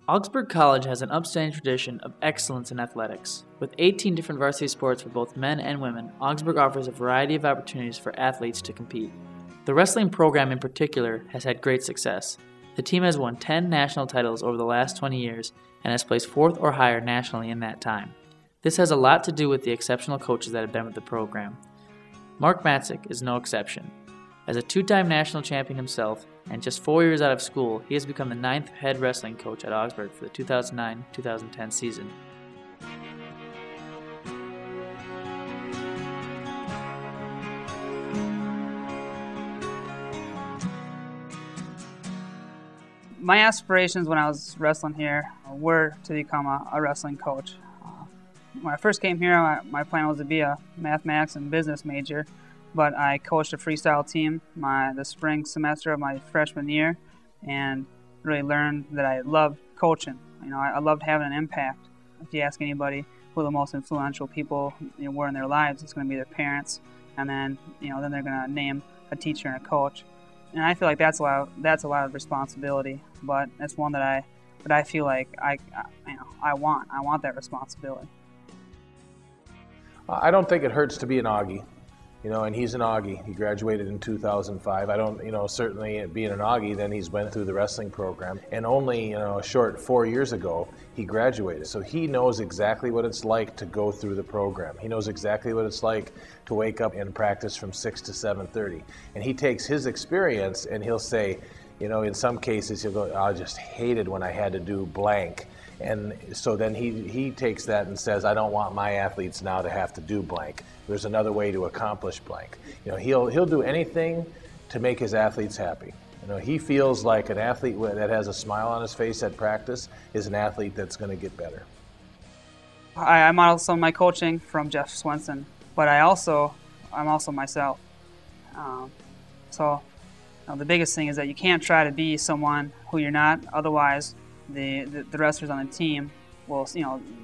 Augsburg College has an upstanding tradition of excellence in athletics. With 18 different varsity sports for both men and women, Augsburg offers a variety of opportunities for athletes to compete. The wrestling program in particular has had great success. The team has won 10 national titles over the last 20 years and has placed 4th or higher nationally in that time. This has a lot to do with the exceptional coaches that have been with the program. Mark Matzek is no exception. As a 2-time national champion himself, and just 4 years out of school, he has become the 9th head wrestling coach at Augsburg for the 2009-2010 season. My aspirations when I was wrestling here were to become a wrestling coach. When I first came here, my plan was to be a mathematics and business major, but I coached a freestyle team the spring semester of my freshman year and really learned that I loved coaching. I loved having an impact. If you ask anybody who the most influential people were in their lives, it's going to be their parents, and then then they're going to name a teacher and a coach. And I feel like that's a lot of responsibility, but it's one that I feel like I want that responsibility. I don't think it hurts to be an Auggie, and he's an Auggie. He graduated in 2005. I don't, certainly being an Auggie, then he's went through the wrestling program, and only, a short 4 years ago, he graduated. So he knows exactly what it's like to go through the program. He knows exactly what it's like to wake up and practice from 6 to 7:30. And he takes his experience and he'll say, in some cases he'll go, I just hated when I had to do blank. And so then he takes that and says, I don't want my athletes now to have to do blank. There's another way to accomplish blank. He'll do anything to make his athletes happy. He feels like an athlete that has a smile on his face at practice is an athlete that's going to get better. I model some of my coaching from Jeff Swenson, but I'm also myself. So the biggest thing is that you can't try to be someone who you're not. Otherwise, the wrestlers on the team will,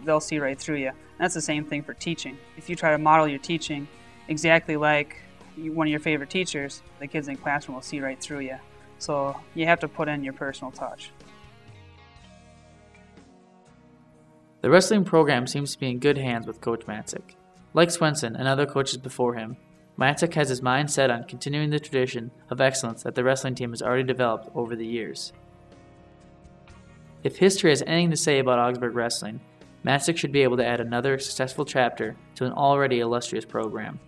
they'll see right through you. And that's the same thing for teaching. If you try to model your teaching exactly like one of your favorite teachers, the kids in the classroom will see right through you. So you have to put in your personal touch. The wrestling program seems to be in good hands with Coach Matzek. Like Swenson and other coaches before him, Matzek has his mind set on continuing the tradition of excellence that the wrestling team has already developed over the years. If history has anything to say about Augsburg wrestling, Matzek should be able to add another successful chapter to an already illustrious program.